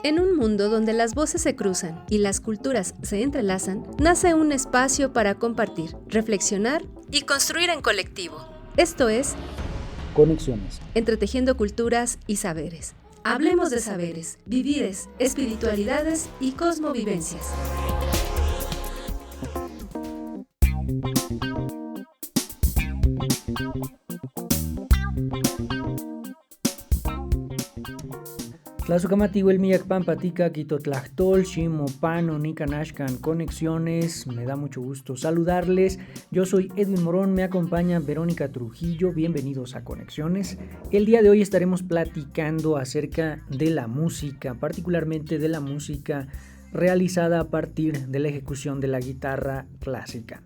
En un mundo donde las voces se cruzan y las culturas se entrelazan, nace un espacio para compartir, reflexionar y construir en colectivo. Esto es Conexiones. Entretejiendo culturas y saberes. Hablemos de saberes, vivires, espiritualidades y cosmovivencias. Tlazokamatigo el Miyakpan Patica, Quitotlachtol, Ximopano, Nicanashkan, Conexiones. Me da mucho gusto saludarles. Yo soy Edwin Morón, me acompaña Verónica Trujillo. Bienvenidos a Conexiones. El día de hoy estaremos platicando acerca de la música, particularmente de la música realizada a partir de la ejecución de la guitarra clásica.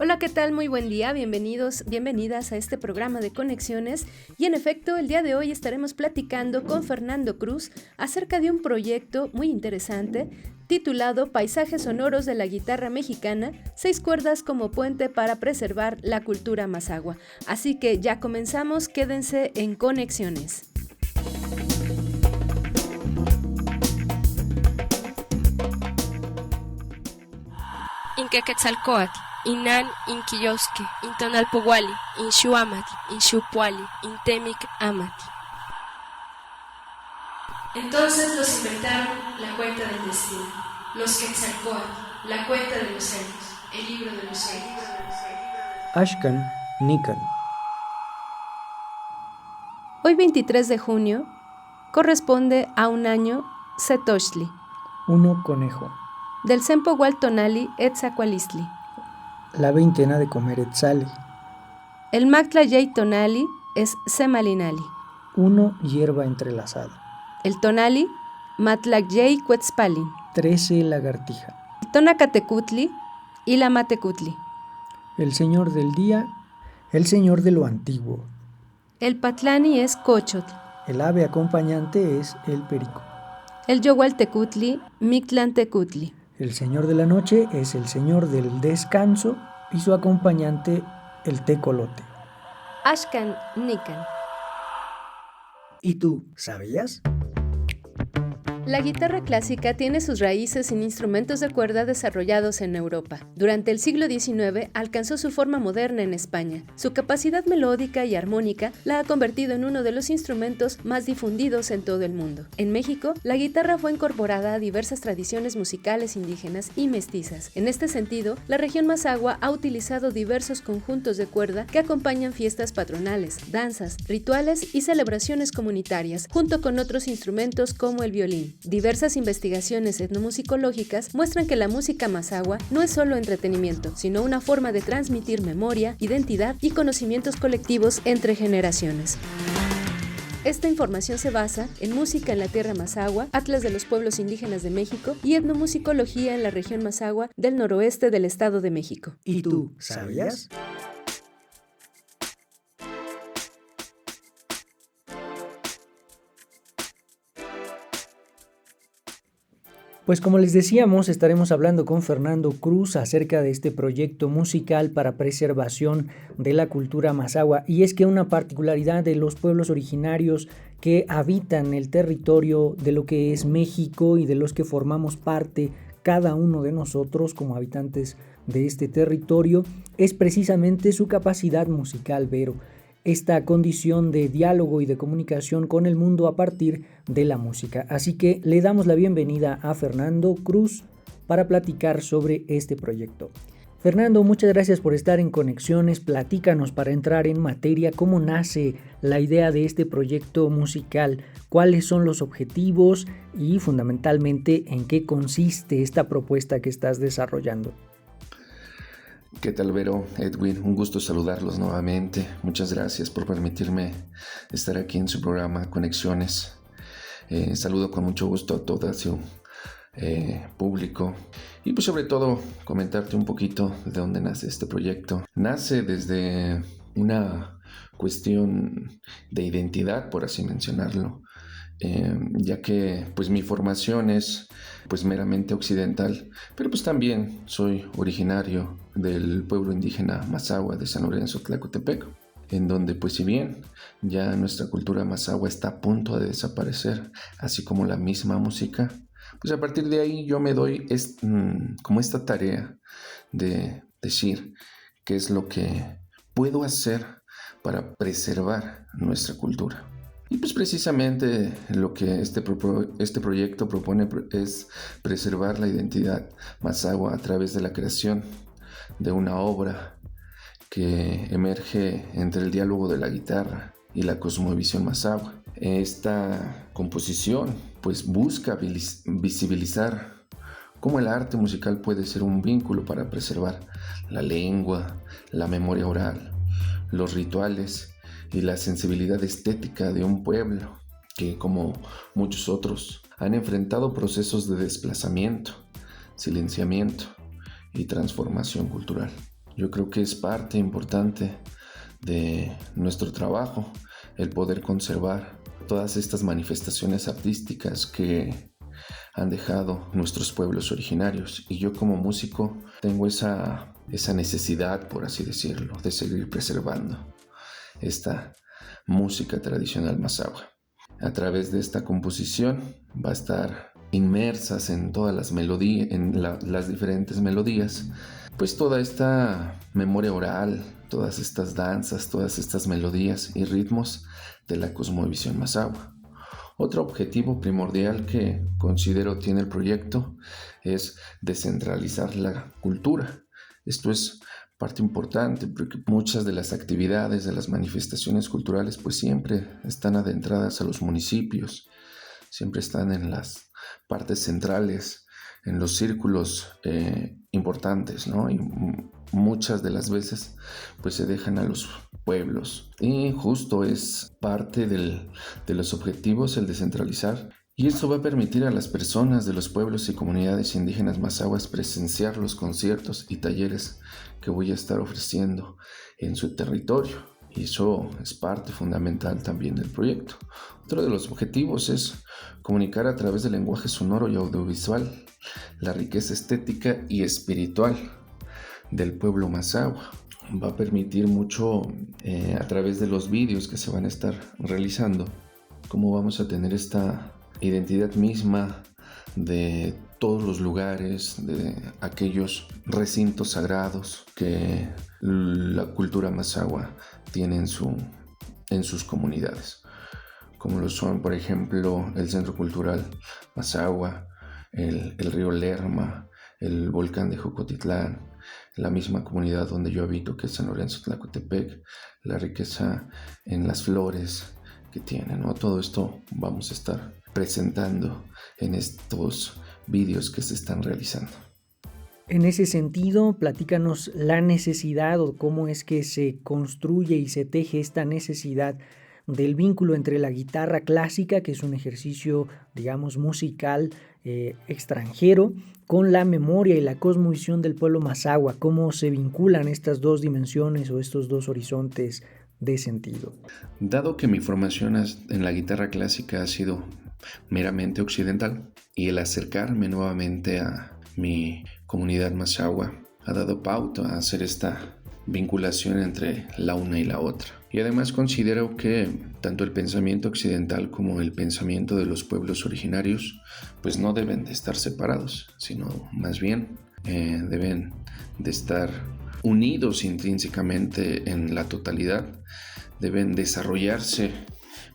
Hola, ¿qué tal? Muy buen día, bienvenidos, bienvenidas a este programa de Conexiones. Y en efecto, el día de hoy estaremos platicando con Fernando Cruz acerca de un proyecto muy interesante titulado Paisajes sonoros de la guitarra mexicana, 6 cuerdas como puente para preservar la cultura mazahua. Así que ya comenzamos, quédense en Conexiones. Inquequetzalcóatl, Inan Inquillosque, Intonalpohuali, Inshuamati, Inshupuali, Intemic Amati. Entonces los inventaron la cuenta del destino, los Quetzalcóatl, la cuenta de los años, el libro de los sueños. Ashkan, Nikan. Hoy 23 de junio corresponde a un año Setochtli, 1 conejo. del Sempohual Tonali Etzacualistli. La veintena de comer etzali. El Mactlayey Tonali es Semalinali. 1 hierba entrelazada. El Tonali, Matlagyey Cuetzpalin. 13 lagartija. El Tonacatecutli y la Matecutli. El señor del día, el señor de lo antiguo. El Patlani es Cochotl. El ave acompañante es el perico. El Yogualtecutli, Mictlantecutli. El señor de la noche es el señor del descanso y su acompañante el tecolote. Ashkan Nikan. ¿Y tú, sabías? La guitarra clásica tiene sus raíces en instrumentos de cuerda desarrollados en Europa. Durante el siglo XIX alcanzó su forma moderna en España. Su capacidad melódica y armónica la ha convertido en uno de los instrumentos más difundidos en todo el mundo. En México, la guitarra fue incorporada a diversas tradiciones musicales indígenas y mestizas. En este sentido, la región Mazahua ha utilizado diversos conjuntos de cuerda que acompañan fiestas patronales, danzas, rituales y celebraciones comunitarias, junto con otros instrumentos como el violín. Diversas investigaciones etnomusicológicas muestran que la música mazahua no es solo entretenimiento, sino una forma de transmitir memoria, identidad y conocimientos colectivos entre generaciones. Esta información se basa en Música en la Tierra Mazahua, Atlas de los Pueblos Indígenas de México y Etnomusicología en la región Mazahua del noroeste del Estado de México. ¿Y tú, sabías? Pues como les decíamos, estaremos hablando con Fernando Cruz acerca de este proyecto musical para preservación de la cultura mazahua. Y es que una particularidad de los pueblos originarios que habitan el territorio de lo que es México y de los que formamos parte cada uno de nosotros como habitantes de este territorio es precisamente su capacidad musical, Vero. Esta condición de diálogo y de comunicación con el mundo a partir de la música. Así que le damos la bienvenida a Fernando Cruz para platicar sobre este proyecto. Fernando, muchas gracias por estar en Conexiones. Platícanos para entrar en materia cómo nace la idea de este proyecto musical, cuáles son los objetivos y fundamentalmente en qué consiste esta propuesta que estás desarrollando. ¿Qué tal, Vero? Edwin, un gusto saludarlos nuevamente. Muchas gracias por permitirme estar aquí en su programa Conexiones. Saludo con mucho gusto a todo su público y pues sobre todo comentarte un poquito de dónde nace este proyecto. Nace desde una cuestión de identidad, por así mencionarlo, ya que pues mi formación es pues meramente occidental, pero pues también soy originario del pueblo indígena Mazahua de San Lorenzo, Tlacotepec. en donde pues si bien ya nuestra cultura mazahua está a punto de desaparecer, así como la misma música, pues a partir de ahí yo me doy como esta tarea de decir qué es lo que puedo hacer para preservar nuestra cultura. Y pues precisamente lo que este proyecto propone es preservar la identidad mazahua a través de la creación de una obra que emerge entre el diálogo de la guitarra y la cosmovisión mazahua. Esta composición pues busca visibilizar cómo el arte musical puede ser un vínculo para preservar la lengua, la memoria oral, los rituales y la sensibilidad estética de un pueblo que, como muchos otros, han enfrentado procesos de desplazamiento, silenciamiento y transformación cultural. Yo creo que es parte importante de nuestro trabajo el poder conservar todas estas manifestaciones artísticas que han dejado nuestros pueblos originarios, y yo como músico tengo esa necesidad, por así decirlo, de seguir preservando esta música tradicional mazahua. A través de esta composición va a estar inmersas en todas las melodías, las diferentes melodías, pues toda esta memoria oral, todas estas danzas, todas estas melodías y ritmos de la cosmovisión mazahua. Otro objetivo primordial que considero tiene el proyecto es descentralizar la cultura. Esto es parte importante porque muchas de las actividades, de las manifestaciones culturales, pues siempre están adentradas a los municipios, siempre están en las partes centrales, en los círculos importantes, ¿no? Y muchas de las veces pues se dejan a los pueblos, y justo es parte de los objetivos el descentralizar, y eso va a permitir a las personas de los pueblos y comunidades indígenas mazahuas presenciar los conciertos y talleres que voy a estar ofreciendo en su territorio, y eso es parte fundamental también del proyecto. Otro de los objetivos es comunicar a través del lenguaje sonoro y audiovisual la riqueza estética y espiritual del pueblo mazahua. Va a permitir mucho a través de los vídeos que se van a estar realizando, cómo vamos a tener esta identidad misma de todos los lugares, de aquellos recintos sagrados que la cultura mazahua tiene en sus comunidades, como lo son, por ejemplo, el Centro Cultural Mazahua, el río Lerma, el volcán de Jocotitlán, la misma comunidad donde yo habito, que es San Lorenzo Tlacotepec, la riqueza en las flores que tienen, ¿no? Todo esto vamos a estar presentando en estos vídeos que se están realizando. En ese sentido, platícanos la necesidad o cómo es que se construye y se teje esta necesidad del vínculo entre la guitarra clásica, que es un ejercicio, digamos, musical extranjero, con la memoria y la cosmovisión del pueblo mazahua. ¿Cómo se vinculan estas dos dimensiones o estos dos horizontes de sentido? Dado que mi formación en la guitarra clásica ha sido meramente occidental, y el acercarme nuevamente a mi comunidad mazahua ha dado pauta a hacer esta vinculación entre la una y la otra. Y además considero que tanto el pensamiento occidental como el pensamiento de los pueblos originarios pues no deben de estar separados, sino más bien deben de estar unidos intrínsecamente en la totalidad, deben desarrollarse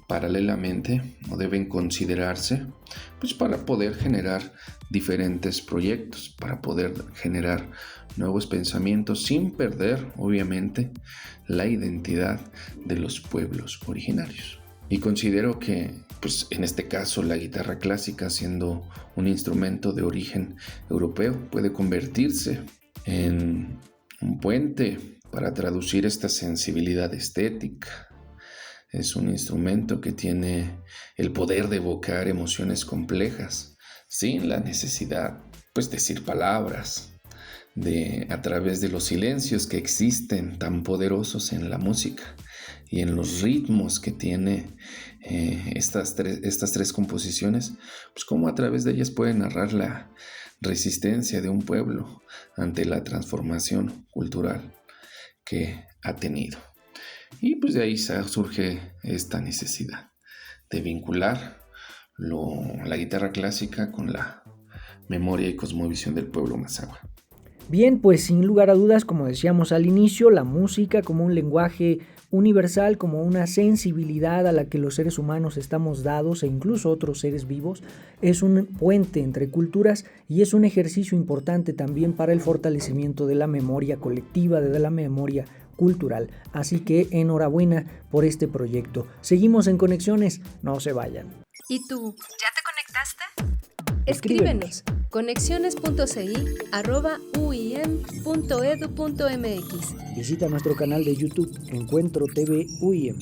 paralelamente o deben considerarse pues para poder generar diferentes proyectos, para poder generar nuevos pensamientos sin perder obviamente la identidad de los pueblos originarios. Y considero que pues en este caso la guitarra clásica, siendo un instrumento de origen europeo, puede convertirse en un puente para traducir esta sensibilidad estética. Es un instrumento que tiene el poder de evocar emociones complejas sin la necesidad, pues, de decir palabras, a través de los silencios que existen tan poderosos en la música y en los ritmos que tiene estas tres composiciones, pues cómo a través de ellas puede narrar la resistencia de un pueblo ante la transformación cultural que ha tenido. Y pues de ahí surge esta necesidad de vincular la guitarra clásica con la memoria y cosmovisión del pueblo mazahua. Bien, pues sin lugar a dudas, como decíamos al inicio, la música como un lenguaje universal, como una sensibilidad a la que los seres humanos estamos dados e incluso otros seres vivos, es un puente entre culturas y es un ejercicio importante también para el fortalecimiento de la memoria colectiva, de la memoria cultural. Así que enhorabuena por este proyecto. Seguimos en Conexiones, no se vayan. ¿Y tú? ¿Ya te conectaste? Escríbenos conexiones.ci@uim.edu.mx. Visita nuestro canal de YouTube, Encuentro TV UIM.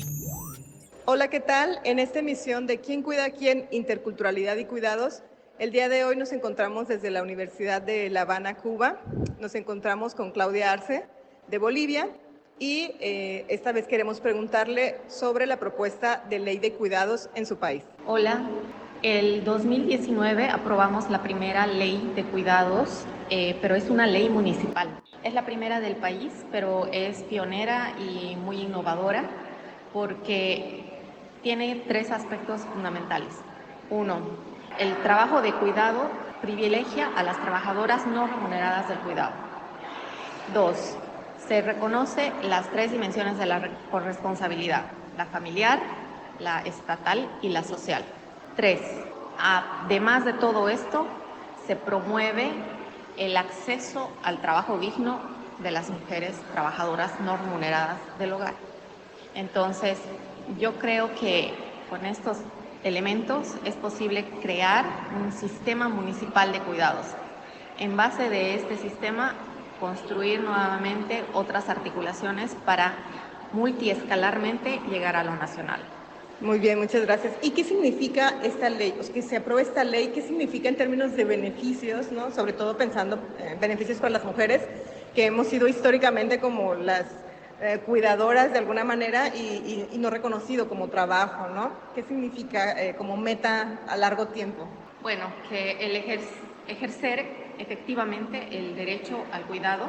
Hola, ¿qué tal? En esta emisión de ¿Quién cuida a quién? Interculturalidad y cuidados, el día de hoy nos encontramos desde la Universidad de La Habana, Cuba. Nos encontramos con Claudia Arce, de Bolivia, y esta vez queremos preguntarle sobre la propuesta de ley de cuidados en su país. Hola. El 2019 aprobamos la primera ley de cuidados, pero es una ley municipal. Es la primera del país, pero es pionera y muy innovadora porque tiene 3 aspectos fundamentales. 1, el trabajo de cuidado privilegia a las trabajadoras no remuneradas del cuidado. 2, se reconoce las 3 dimensiones de la corresponsabilidad: la familiar, la estatal y la social. 3, además de todo esto, se promueve el acceso al trabajo digno de las mujeres trabajadoras no remuneradas del hogar. Entonces, yo creo que con estos elementos es posible crear un sistema municipal de cuidados. En base de este sistema, construir nuevamente otras articulaciones para multiescalarmente llegar a lo nacional. Muy bien, muchas gracias. ¿Y qué significa esta ley? O sea, que se apruebe esta ley, ¿qué significa en términos de beneficios, ¿no? Sobre todo pensando en beneficios para las mujeres, que hemos sido históricamente como las cuidadoras de alguna manera y no reconocido como trabajo, ¿no? ¿Qué significa como meta a largo tiempo? Bueno, que el ejercer efectivamente el derecho al cuidado,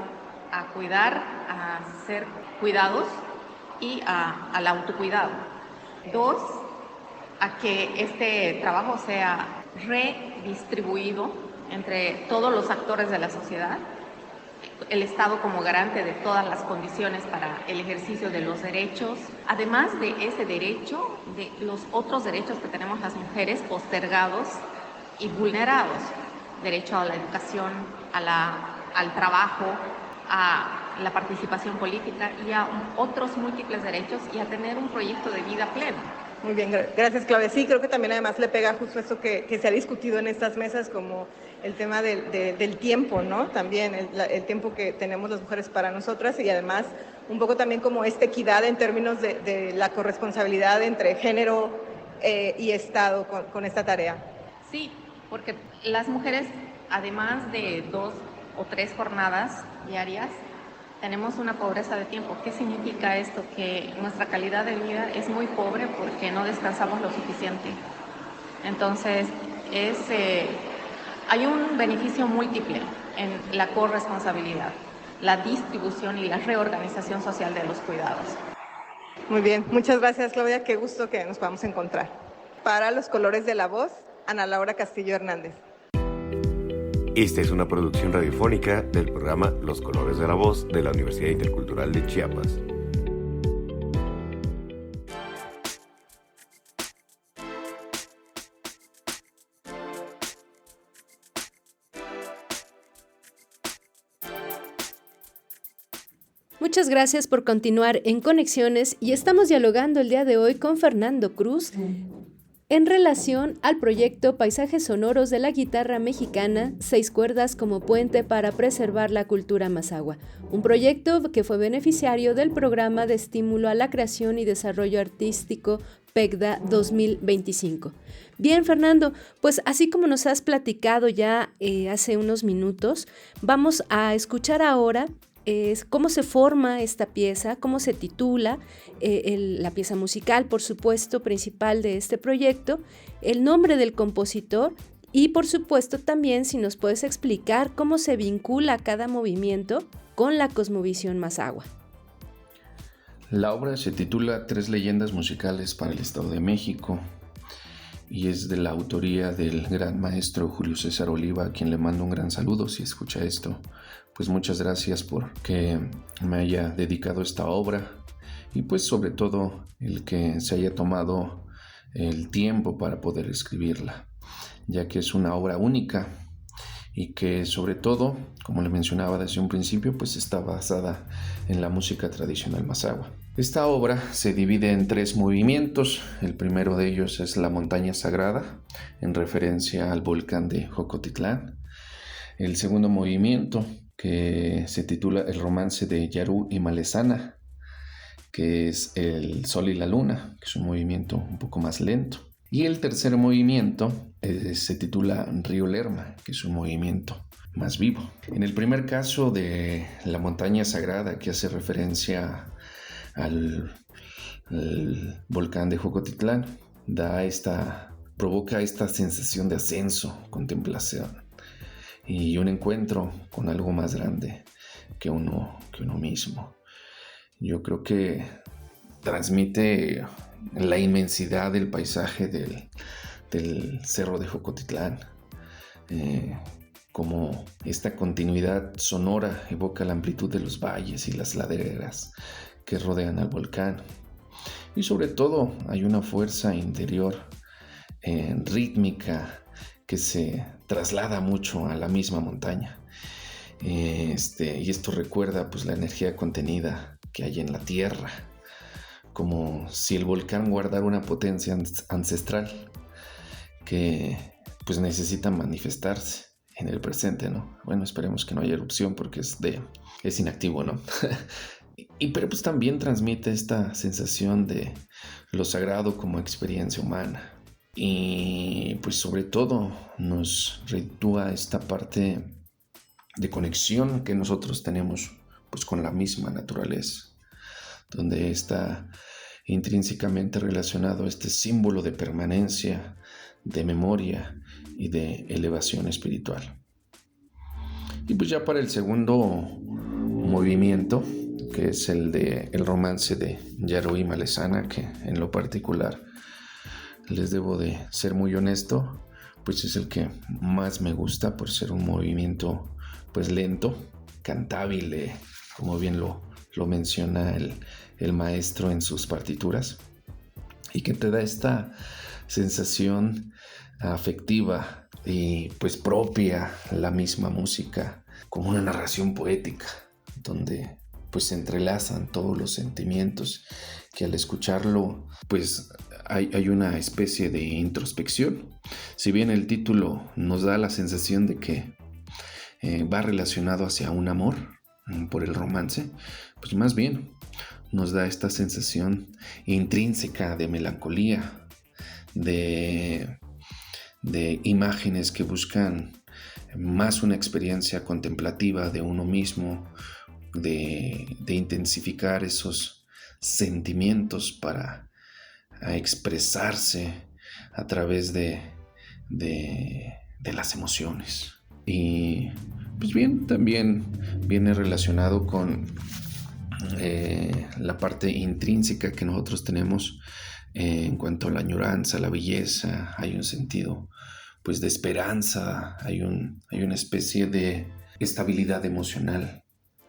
a cuidar, a ser cuidados y al autocuidado. 2, a que este trabajo sea redistribuido entre todos los actores de la sociedad, el Estado como garante de todas las condiciones para el ejercicio de los derechos, además de ese derecho, de los otros derechos que tenemos las mujeres postergados y vulnerados: derecho a la educación, al trabajo, a la participación política y a otros múltiples derechos, y a tener un proyecto de vida pleno. Muy bien, gracias, Claudia. Sí, creo que también además le pega justo eso que se ha discutido en estas mesas, como el tema del tiempo, ¿no? También el tiempo que tenemos las mujeres para nosotras, y además un poco también como esta equidad en términos de la corresponsabilidad entre género y Estado con esta tarea. Sí, porque las mujeres, además de 2 o 3 jornadas diarias, tenemos una pobreza de tiempo. ¿Qué significa esto? Que nuestra calidad de vida es muy pobre porque no descansamos lo suficiente. Entonces, hay un beneficio múltiple en la corresponsabilidad, la distribución y la reorganización social de los cuidados. Muy bien, muchas gracias, Claudia. Qué gusto que nos podamos encontrar. Para Los Colores de la Voz, Ana Laura Castillo Hernández. Esta es una producción radiofónica del programa Los Colores de la Voz de la Universidad Intercultural de Chiapas. Muchas gracias por continuar en Conexiones, y estamos dialogando el día de hoy con Fernando Cruz en relación al proyecto Paisajes Sonoros de la Guitarra Mexicana, 6 cuerdas como puente para preservar la cultura mazahua, un proyecto que fue beneficiario del Programa de Estímulo a la Creación y Desarrollo Artístico PECDA 2025. Bien, Fernando, pues así como nos has platicado ya hace unos minutos, vamos a escuchar ahora cómo se forma esta pieza, cómo se titula, la pieza musical, por supuesto, principal de este proyecto, el nombre del compositor y, por supuesto, también si nos puedes explicar cómo se vincula cada movimiento con la cosmovisión mazahua. La obra se titula Tres leyendas musicales para el Estado de México y es de la autoría del gran maestro Julio César Oliva, a quien le mando un gran saludo si escucha esto. Pues muchas gracias por que me haya dedicado esta obra y pues sobre todo el que se haya tomado el tiempo para poder escribirla, ya que es una obra única y que sobre todo, como le mencionaba desde un principio, pues está basada en la música tradicional mazahua. Esta obra se divide en 3 movimientos. El primero de ellos es La Montaña Sagrada, en referencia al volcán de Jocotitlán. El segundo movimiento, que se titula El Romance de Yarú y Malesana, que es El Sol y la Luna, que es un movimiento un poco más lento. Y el tercer movimiento se titula Río Lerma, que es un movimiento más vivo. En el primer caso de La Montaña Sagrada, que hace referencia al volcán de Jocotitlán, provoca esta sensación de ascenso, contemplación y un encuentro con algo más grande que uno mismo. Yo creo que transmite la inmensidad del paisaje del cerro de Jocotitlán, como esta continuidad sonora evoca la amplitud de los valles y las laderas que rodean al volcán. Y sobre todo hay una fuerza interior rítmica que se traslada mucho a la misma montaña. Y esto recuerda pues la energía contenida que hay en la tierra, como si el volcán guardara una potencia ancestral que pues necesita manifestarse en el presente, ¿no? Bueno, esperemos que no haya erupción porque es inactivo, ¿no? Pero pues también transmite esta sensación de lo sagrado como experiencia humana. Y pues sobre todo nos reditúa esta parte de conexión que nosotros tenemos pues con la misma naturaleza, donde está intrínsecamente relacionado este símbolo de permanencia, de memoria y de elevación espiritual. Y pues ya para el segundo movimiento, que es el de El Romance de Yarú y Malesana, que en lo particular les debo de ser muy honesto, pues es el que más me gusta por ser un movimiento pues lento, cantable, como bien lo menciona el maestro en sus partituras, y que te da esta sensación afectiva y pues propia la misma música, como una narración poética, donde pues se entrelazan todos los sentimientos que al escucharlo pues hay una especie de introspección. Si bien el título nos da la sensación de que va relacionado hacia un amor por el romance, pues más bien nos da esta sensación intrínseca de melancolía, de imágenes que buscan más una experiencia contemplativa de uno mismo, de intensificar esos sentimientos para expresarse a través de las emociones. Y pues bien, también viene relacionado con la parte intrínseca que nosotros tenemos en cuanto a la añoranza, la belleza. Hay un sentido pues de esperanza, hay una especie de estabilidad emocional.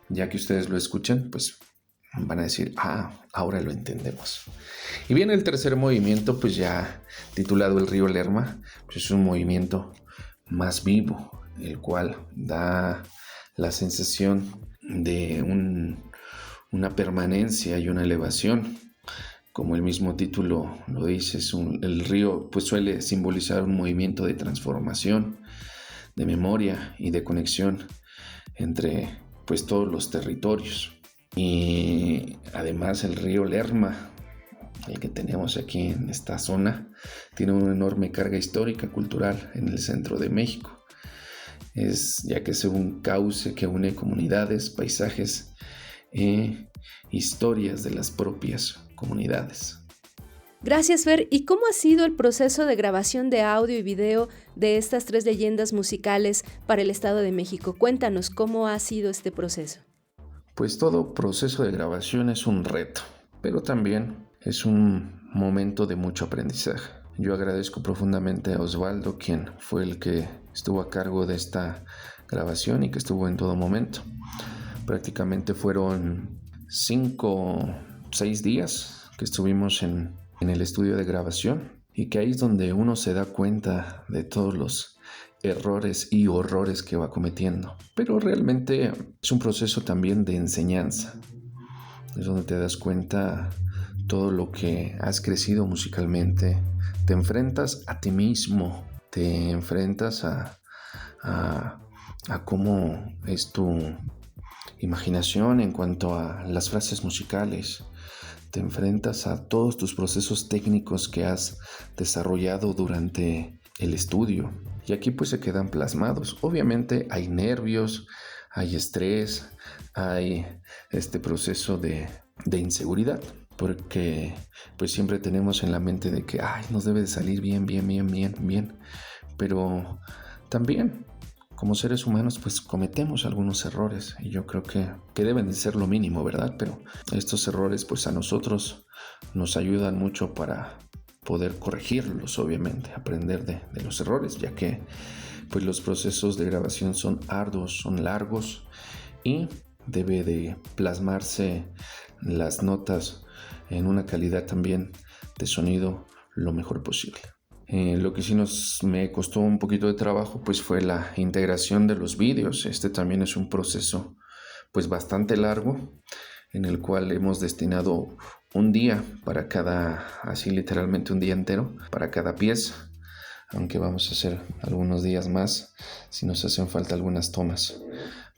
Ya que ustedes lo escuchan, pues van a decir, ahora lo entendemos. Y viene el tercer movimiento, pues ya titulado El Río Lerma, pues es un movimiento más vivo, el cual da la sensación de una permanencia y una elevación. Como el mismo título lo dice, el río pues suele simbolizar un movimiento de transformación, de memoria y de conexión entre pues todos los territorios. Y además el río Lerma, el que tenemos aquí en esta zona, tiene una enorme carga histórica, cultural en el centro de México, ya que es un cauce que une comunidades, paisajes e historias de las propias comunidades. Gracias, Fer. ¿Y cómo ha sido el proceso de grabación de audio y video de estas 3 leyendas musicales para el Estado de México? Cuéntanos cómo ha sido este proceso. Pues todo proceso de grabación es un reto. pero también es un momento de mucho aprendizaje. Yo agradezco profundamente a Osvaldo, quien fue el que estuvo a cargo de esta grabación y que estuvo en todo momento. Prácticamente fueron 6 días que estuvimos en el estudio de grabación, y que ahí es donde uno se da cuenta de todos los errores y horrores que va cometiendo. Pero realmente es un proceso también de enseñanza. Es donde te das cuenta todo lo que has crecido musicalmente. Te enfrentas a ti mismo, te enfrentas a cómo es tu imaginación en cuanto a las frases musicales. Te enfrentas a todos tus procesos técnicos que has desarrollado durante el estudio. Y aquí pues se quedan plasmados. Obviamente hay nervios, hay estrés, hay este proceso de inseguridad. Porque pues siempre tenemos en la mente de que nos debe de salir bien. Pero también como seres humanos pues cometemos algunos errores, y yo creo que deben de ser lo mínimo, ¿verdad? Pero estos errores pues a nosotros nos ayudan mucho para poder corregirlos, obviamente, aprender de los errores, ya que pues los procesos de grabación son arduos, son largos, y debe de plasmarse las notas en una calidad también de sonido lo mejor posible. Lo que sí me costó un poquito de trabajo pues fue la integración de los vídeos. Este también es un proceso pues bastante largo, en el cual hemos destinado un día para cada, así literalmente un día entero para cada pieza, aunque vamos a hacer algunos días más si nos hacen falta algunas tomas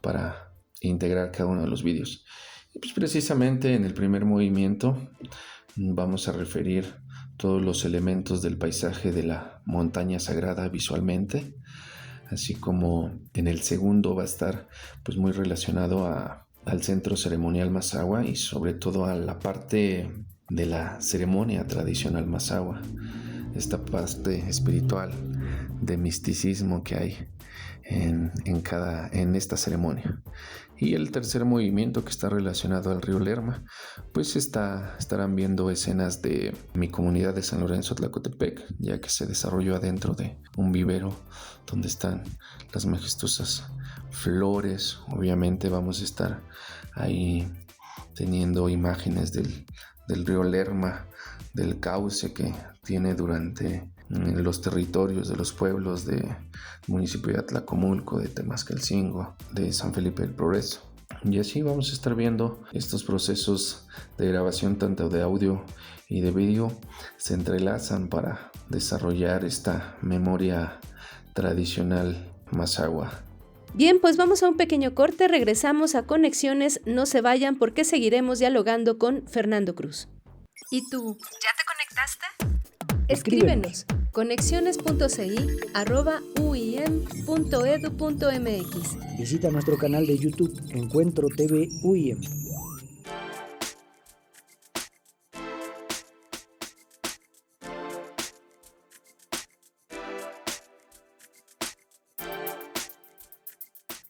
para integrar cada uno de los vídeos. Y pues precisamente en el primer movimiento vamos a referir todos los elementos del paisaje de la montaña sagrada visualmente, así como en el segundo va a estar pues muy relacionado al centro ceremonial Mazahua, y sobre todo a la parte de la ceremonia tradicional Mazahua, esta parte espiritual de misticismo que hay en esta ceremonia. Y el tercer movimiento, que está relacionado al río Lerma, pues estarán viendo escenas de mi comunidad de San Lorenzo Tlacotepec, ya que se desarrolló adentro de un vivero donde están las majestuosas flores. Obviamente vamos a estar ahí teniendo imágenes del río Lerma, del cauce que tiene durante los territorios de los pueblos del municipio de Atlacomulco, de Temascalcingo, de San Felipe del Progreso. Y así vamos a estar viendo estos procesos de grabación, tanto de audio y de vídeo, se entrelazan para desarrollar esta memoria tradicional Mazahua. Bien, pues vamos a un pequeño corte, regresamos a Conexiones, no se vayan porque seguiremos dialogando con Fernando Cruz. ¿Y tú? ¿Ya te conectaste? Escríbenos conexiones.ci@uim.edu.mx. Visita nuestro canal de YouTube, Encuentro TV UIM.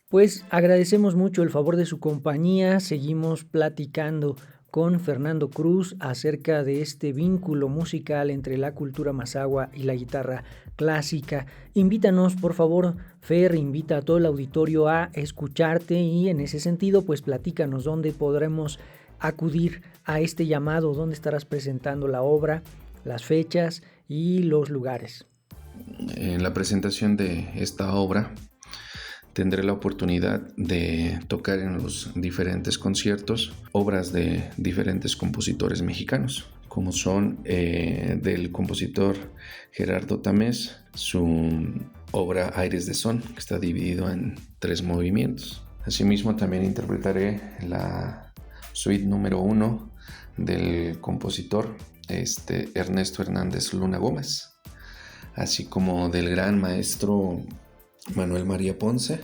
Pues agradecemos mucho el favor de su compañía, seguimos platicando con Fernando Cruz acerca de este vínculo musical entre la cultura mazahua y la guitarra clásica. Invítanos, por favor, Fer, invita a todo el auditorio a escucharte, y en ese sentido, pues platícanos dónde podremos acudir a este llamado, dónde estarás presentando la obra, las fechas y los lugares. En la presentación de esta obra tendré la oportunidad de tocar en los diferentes conciertos obras de diferentes compositores mexicanos, como son del compositor Gerardo Tamés, su obra Aires de Son, que está dividido en 3 movimientos. Asimismo, también interpretaré la suite número 1 del compositor Ernesto Hernández Luna Gómez, así como del gran maestro Manuel María Ponce.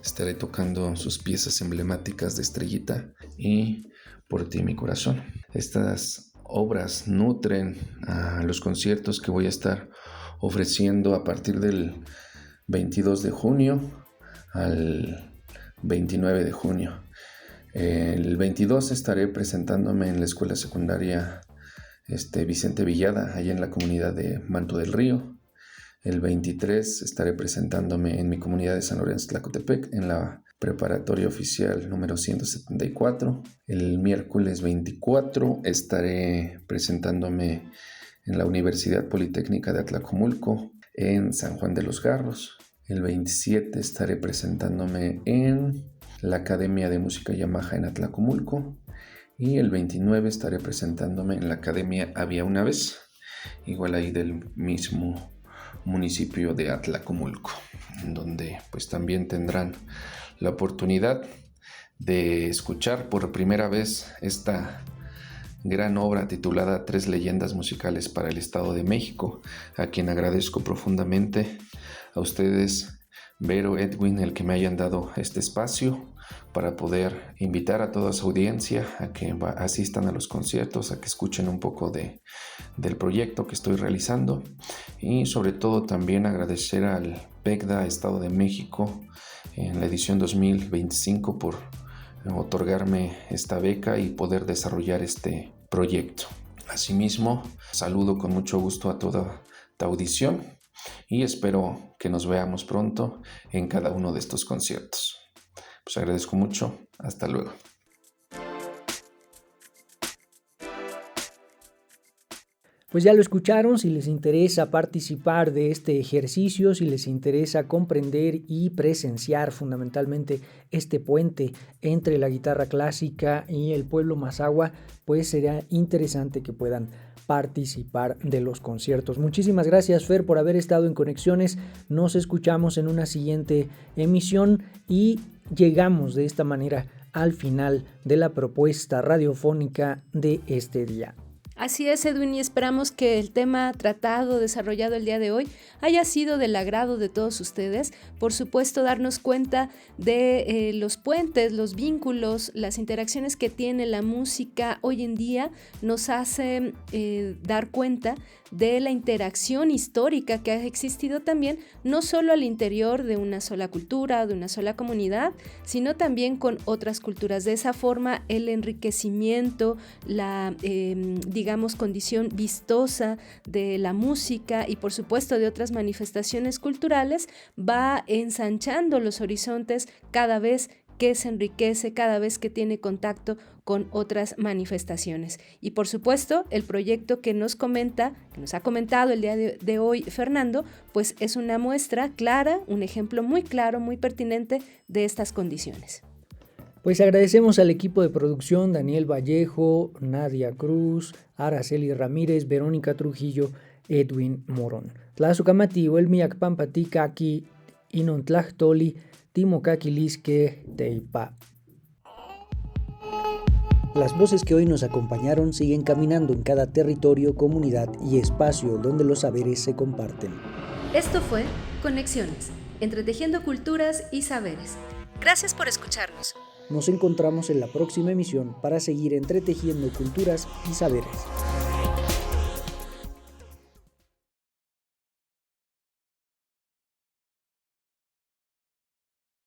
Estaré tocando sus piezas emblemáticas de Estrellita y Por ti mi corazón. Estas obras nutren a los conciertos que voy a estar ofreciendo a partir del 22 de junio al 29 de junio El 22 estaré presentándome en la escuela secundaria Vicente Villada, allá en la comunidad de Manto del Río. El 23 estaré presentándome en mi comunidad de San Lorenzo Tlacotepec, en la preparatoria oficial número 174. El miércoles 24 estaré presentándome en la Universidad Politécnica de Atlacomulco, en San Juan de los Garros. El 27 estaré presentándome en la Academia de Música Yamaha en Atlacomulco. Y el 29 estaré presentándome en la Academia Había una vez, igual ahí del mismo municipio de Atlacomulco, en donde pues también tendrán la oportunidad de escuchar por primera vez esta gran obra titulada 3 leyendas musicales para el Estado de México, a quien agradezco profundamente a ustedes, Vero, Edwin, el que me hayan dado este espacio para poder invitar a toda su audiencia a que asistan a los conciertos, a que escuchen un poco del proyecto que estoy realizando, y sobre todo también agradecer al PECDA Estado de México en la edición 2025 por otorgarme esta beca y poder desarrollar este proyecto. Asimismo, saludo con mucho gusto a toda tu audición y espero que nos veamos pronto en cada uno de estos conciertos. Pues agradezco mucho. Hasta luego. Pues ya lo escucharon. Si les interesa participar de este ejercicio, si les interesa comprender y presenciar fundamentalmente este puente entre la guitarra clásica y el pueblo mazahua, pues será interesante que puedan participar de los conciertos. Muchísimas gracias, Fer, por haber estado en Conexiones. Nos escuchamos en una siguiente emisión y llegamos de esta manera al final de la propuesta radiofónica de este día. Así es, Edwin, y esperamos que el tema tratado, desarrollado el día de hoy, haya sido del agrado de todos ustedes. Por supuesto, darnos cuenta de los puentes, los vínculos, las interacciones que tiene la música hoy en día nos hace dar cuenta de la interacción histórica que ha existido también, no solo al interior de una sola cultura, de una sola comunidad, sino también con otras culturas. De esa forma, el enriquecimiento, la, digamos, condición vistosa de la música y, por supuesto, de otras manifestaciones culturales, va ensanchando los horizontes cada vez que se enriquece, cada vez que tiene contacto con otras manifestaciones. Y por supuesto, el proyecto que nos ha comentado el día de hoy Fernando, pues es una muestra clara, un ejemplo muy claro, muy pertinente de estas condiciones. Pues agradecemos al equipo de producción, Daniel Vallejo, Nadia Cruz, Araceli Ramírez, Verónica Trujillo, Edwin Morón. Tlazucamati, Huelmiac Pampatica, aquí, Inontlachtoli, Timocaquilisque, Teipa. Las voces que hoy nos acompañaron siguen caminando en cada territorio, comunidad y espacio donde los saberes se comparten. Esto fue Conexiones, entretejiendo culturas y saberes. Gracias por escucharnos. Nos encontramos en la próxima emisión para seguir entretejiendo culturas y saberes.